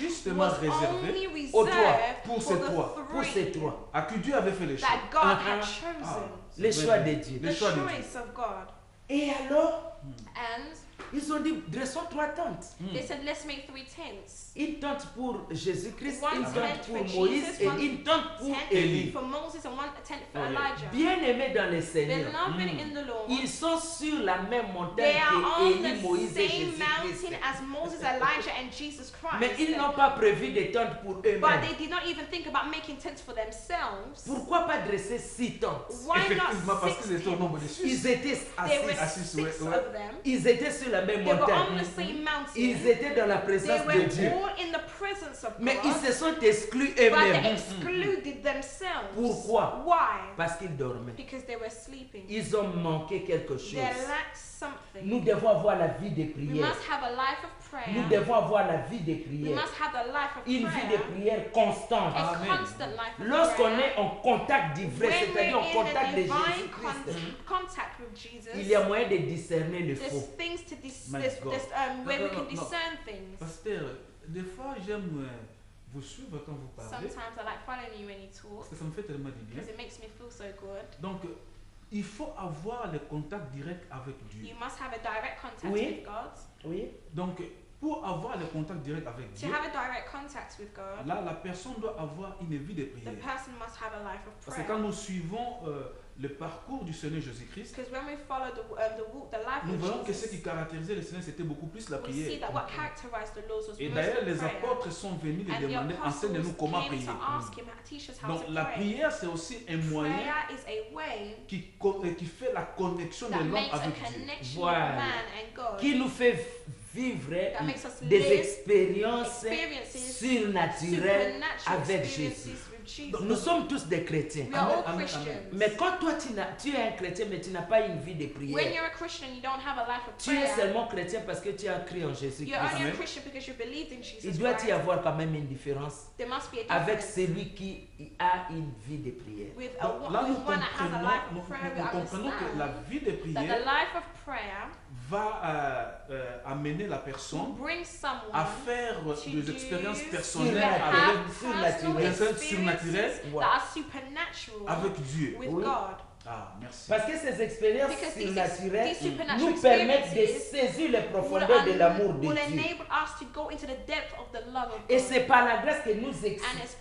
justement was réservé only aux trois, reserved pour for ces the trois. pour ces three trois. à qui Dieu avait fait les choix. that God had chosen. Les C'est choix vrai. de Dieu. Les The choix de Dieu. choice of God. Et alors, And ils ont dit, dressons 3 tentes. they said, let's make 3 tents. Une tente pour Jésus-Christ, One une tent tente for pour Moïse Jesus, et one une tente pour Tent Élie. for Moses and one tent for Oh, yeah. Elijah. Bien-aimés dans le Seigneur, Beloved in the Lord, ils sont sur la même montagne they are que on Élie, the Moïse et same Jésus-Christ. mountain as Moses, Elijah, and Jesus Mais Christ. ils n'ont pas prévu de tentes pour But eux-mêmes. they did not even think about making tents for themselves. Pourquoi pas dresser 6 tentes? Why Effectivement, not parce 6 qu'ils étaient au nombre de tents? 6. Ils étaient There were assis. Assis, 6 ouais, ouais. of them. Ils étaient sur la même They were on montagne. the same mountain. Ils étaient dans la They présence de were Dieu. all in the presence of Mais ils God. se sont exclus But they eux-mêmes. excluded themselves. Pourquoi? Why? Parce qu'ils dormaient. Because they were sleeping. Ils ont manqué quelque chose. They lacked something. Nous devons avoir la vie de We prière. must have a life of Nous prayer. devons avoir la vie de We prière. must have a life of Une vie de prayer. prière constante. A Amen. constant life of Lorsqu'on prayer. est en contact d'ivraie, When c'est-à-dire en we're in contact a de divine Jésus-Christ, contact with Jesus, il y a moyen de discerner le there's faux. things to My God. where we No, no, can no. discern things. Pasteur, des fois j'aime vous suivre quand vous parlez, Sometimes I like following you when you parce talk que ça me fait tellement du bien. because it makes me feel so good. Donc, il faut avoir le contact direct avec Dieu. You must have a direct contact Oui. with God. Oui. Donc, pour avoir le contact direct avec To Dieu, have a direct contact with God, là, la personne doit avoir une vie de the prière. person must have a life of Parce que quand prayer. nous suivons le parcours du Seigneur Jésus-Christ, Because when we follow the walk, the life nous voyons of que ce qui Jesus, caractérisait le Seigneur, c'était beaucoup plus la we see prière. that what characterized the Lord was Et mostly d'ailleurs, les prayer. apôtres sont venus lui And the demander, apostles enseigne-nous comment came prier. to ask him, teach us how Donc, to la pray. prière, c'est aussi un moyen Prayer is a way qui fait la connexion de that l'homme makes a avec Dieu. connection Voilà. of man and God. Qui nous fait vivre That makes us des live expériences experiences, surnaturelles supernatural avec experiences Jésus. with Jesus. Donc, nous sommes tous des chrétiens. We are all Amen, amen, Christians. amen. Mais quand toi tu es un chrétien mais tu n'as pas une vie de When prière, you're a Christian, you don't have a life of tu es prayer. seulement chrétien parce que tu as cru en You're Jésus-Christ. only a Amen. Christian because you believed in Jesus Il doit y Christ. avoir quand même une différence There must be a avec difference celui qui a une vie de prière. with Donc, là, nous one that has a life comprenons, of prayer. We nous comprenons que la understand vie de that the prière life of prayer va amener la personne will bring someone à faire to des do expériences to personnelles Surnaturel. avec, have personal Surnaturel. experiences Ouais. that are supernatural avec Dieu. with Oui. God. Ah, merci. Parce que ces expériences Because surnaturelles these supernatural nous permettent de experiences saisir les will, profondeurs de l'amour de will Dieu. enable us to go into the depth of the love of Et God. c'est par la grâce que nous And it's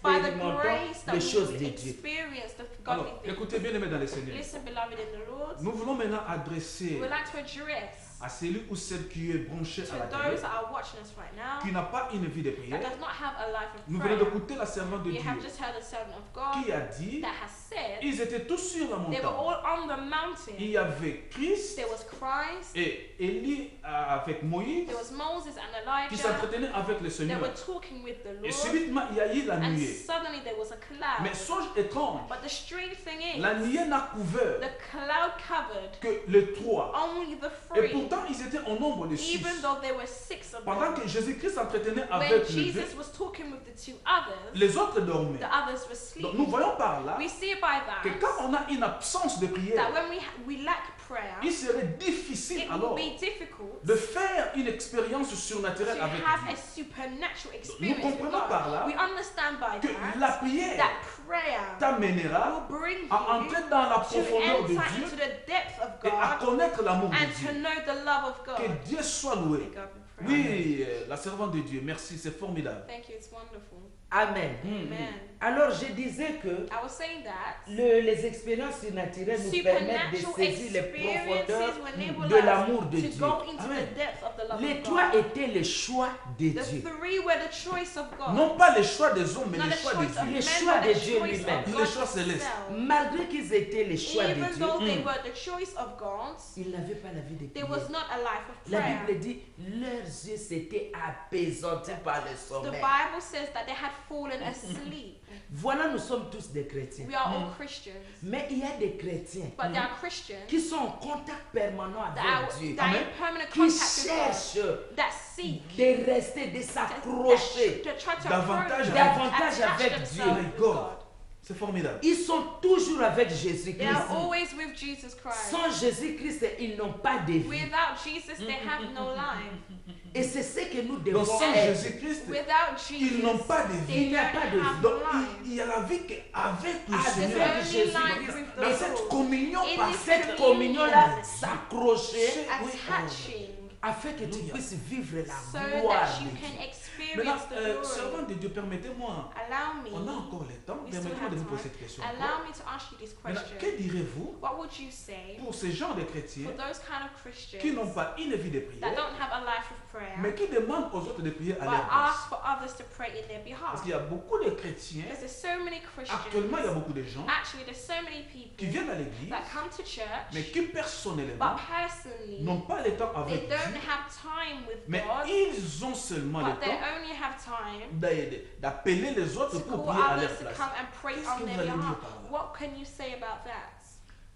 by the expérimentons grace that les we choses will de Dieu. experience the Alors, godly things. écoutez bien, aimés dans le Seigneur. Listen, beloved in the Lord, Nous voulons maintenant adresser we would like to address à celui ou celle qui est branché to à la those télé, that are watching us right now qui n'a pas une vie de that prière. does not have a life of Nous venons prayer. d'écouter la servante de You have Dieu just heard the servant of God qui a dit, that has said ils étaient tous sur la they were montagne. all on the Il mountain. y avait Christ There was Christ, et Élie avec Moïse there was Moses and qui Elijah. s'entretenaient avec le They Seigneur. were talking with the Et Lord, subitement, il y a eu la and nuée. suddenly there was a cloud. Mais songe étrange, But the strange thing is, la nuée n'a couvert the cloud covered que les trois. only the Et three, pourtant, ils étaient au nombre de 6. even though there were 6 of Pendant them. que Jésus-Christ s'entretenait When avec les deux, Jesus was talking with the 2 others, les autres dormaient. the others were Donc nous sleeping. voyons par là We see by que that quand on a une absence de that prière, when we lack prayer, il serait difficile it will alors be difficult de faire une expérience to surnaturelle avec have a Dieu. supernatural experience with comprenons par là God. We understand by Que la that prière that prayer t'amènera will bring à you entrer dans la to profondeur de enter into Dieu the depth of et à God connaître l'amour de and to Dieu. know the love of God. Que Dieu soit loué. May God be praised. Oui, la servante de Dieu, merci, c'est formidable. Thank you, it's wonderful. Amen. Amen. Alors je disais que I was saying that les expériences surnaturelles nous permettent de supernatural saisir les profondeurs experiences will enable de l'amour us de to Dieu. go into Amen. the depth of the love Les of trois God. étaient le choix de The Dieu. 3 were the choice of God. Non pas les choix des hommes, mais Not les the choix de choice of Dieu. Les men, choix but de the Dieu choice lui-même. of Les God choix célestes. himself. Malgré qu'ils étaient les choix de Even Dieu, though they were the choice of God, ils n'avaient pas la vie de there prière. was not a life of La prayer. Bible dit, leurs yeux s'étaient apaisantis par le The sommeil. Bible says that they had fallen asleep. Voilà, nous sommes tous des chrétiens. We are all Christians. Mais il y a des chrétiens But there are Christians qui sont en contact permanent that are, avec Dieu, that are in permanent qui contact with God, cherchent that seek de rester, de s'accrocher. to try to davantage approach davantage attach avec themselves Dieu. with God. God. C'est formidable. Ils sont toujours avec They Jésus-Christ. are always with Jesus Christ. Sans Jésus-Christ, ils n'ont pas de vie. Without Jesus, they have no life. Et c'est ce que nous Donc devons sans être. Jésus-Christ, Without ils Jesus, n'ont pas de vie. they Il n'y a don't pas de vie. have Donc life. il y a la vie qu'avec le Avec Seigneur. There's only Jésus. life with Dans the cette Lord. communion In par this Cette communion-là, C'est- s'accrocher Attaching afin que tu Alléluia. puisses vivre so la gloire that you de can Dieu. Maintenant, experience the servant glory. de Dieu, permettez-moi, Allow me, on a encore le temps, we still permettez-moi de have vous poser time. cette question. Allow me to ask you this Maintenant, question. que direz-vous What would you say pour ces gens de chrétiens for those kind of qui n'ont Christians pas une vie de that prière, don't have a life of prayer, mais qui demandent aux autres de prier à but leur place? ask for others to pray in their Parce behalf? qu'il y a beaucoup de chrétiens, Because there's so many actuellement il y a Christians, beaucoup de gens actually there's so many qui people viennent à l'église, that come to church, mais qui personnellement but personally n'ont pas le temps they avec don't Dieu, have time with mais God, ils ont seulement le but they temps only have time d'appeler les autres to pour call prier à leur others to place. come and pray Qu'est-ce on que their vous allez dire behalf. par là? What can you say about that?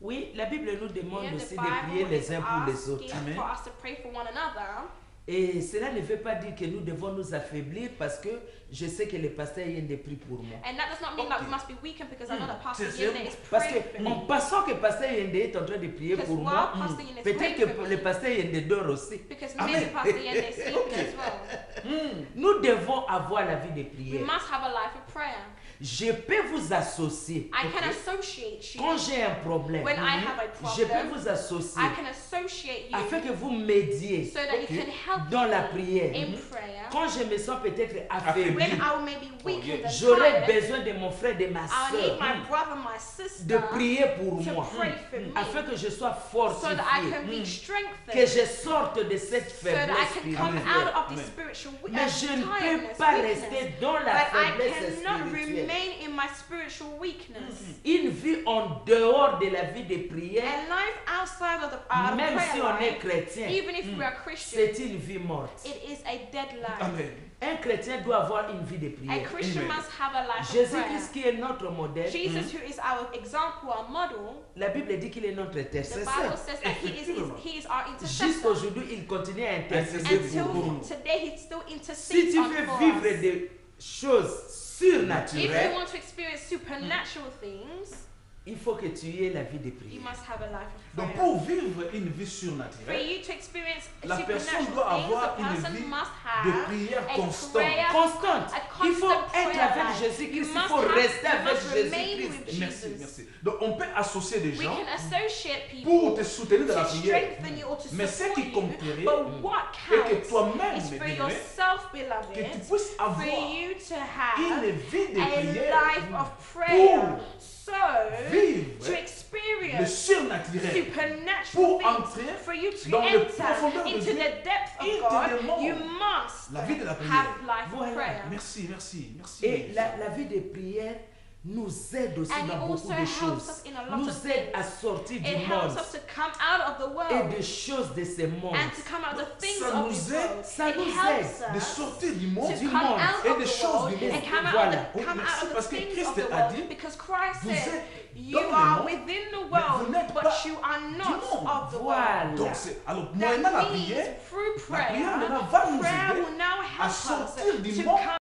Oui, la Bible nous demande Yeah, the aussi de prier Bible les is uns pour les autres. asking Amen. for us to pray for one another. Et cela ne veut pas dire que nous devons nous affaiblir parce que je sais que le pasteur Yende prie pour moi. And that does not mean that we Okay. must be weakened because I know that Pastor C'est- Yende is Parce praying que for me. en passant que pasteur Yende est en train de prier Because pour while moi, Pastor Yende is peut-être praying for que me, le pasteur Yende dort aussi. because Amen. maybe Pastor Yende is sleeping Okay. as well. Nous devons avoir la vie de We prière. must have a life of prayer. Je peux vous associer. I can associate you Quand j'ai un problème, when I have a je peux problem. vous associer I can associate you afin que vous m'aidiez so that you Okay. can help dans la me prière. in prayer. Quand je me sens peut-être affaibli, When I may be weakened and j'aurai tired, besoin de mon frère, de ma I need soeur, my brother, my de sister prier pour to moi, pray for me afin que je sois so that I fortifié, can be que strengthened, je sorte de cette so that I faiblesse can come out spirituelle. of this Amen. spiritual Mais je ne peux tiredness, pas weakness. rester dans la But I faiblesse cannot spirituelle. remain in my spiritual weakness. Une vie en dehors de la vie de prière, And life outside of the même si on est prayer life, chrétien, even if we are Christian, c'est une vie morte. it is a dead life. Amen. Un chrétien doit avoir une vie de A prière. Christian Amen. must have a life of Jésus-Christ prayer. qui est notre modèle, Jesus, who is our example, our model, la Bible dit qu'il est notre the Bible intercesseur. says that he is our intercessor. Jusqu'aujourd'hui, il continue à intercéder pour Until nous. today, he still Si intercedes tu on veux for vivre us. des choses If you surnaturelles, want to experience supernatural things, il faut que tu aies la vie de you prière. must have a life of Donc prayer. pour vivre une vie For surnaturelle, you to experience la personne supernatural doit things, avoir a une person vie must de have prière a constante. prayer, Constante. a Il faut constant être prayer avec life. Jésus-Christ, You il faut must rester have- you avec must remain Jésus-Christ. with Merci, Jesus. merci. Donc on peut associer des We gens can associate pour people te soutenir dans la to prière. strengthen you or to Mais ce support qui you, compterait, but what et que counts toi-même, is for bien-aimé, yourself, que tu beloved, puisses for avoir you to une have vie de a prière life of prayer, so vivre to le experience surnaturel, supernatural pour things, entrer for you to dans les enter profondeurs de into Dieu, the depth of il te God, demande you must la vie de la prière. have life Voilà. of prayer. Merci, merci, merci. Et la vie de prière nous aide aussi And it dans beaucoup also de helps choses. us in a lot Nous of aide à things. sortir du It helps monde us to come out of the et world des choses de ce monde. and to come out of the things Ça of nous this aide- world. ça It nous helps aide De us sortir du monde, to du come monde out et of des the choses world du monde. and come out Voilà. of the, come Merci, out of parce the que things Christ of the a world. dit, Because Christ vous said, êtes you dans le are monde, within the vous world, n'êtes but pas you are not monde. of the Voilà. world. Donc, alors, moyennant la That means prière, through la prière prayer, maintenant va nous prayer aider will now à help us sortir du to monde come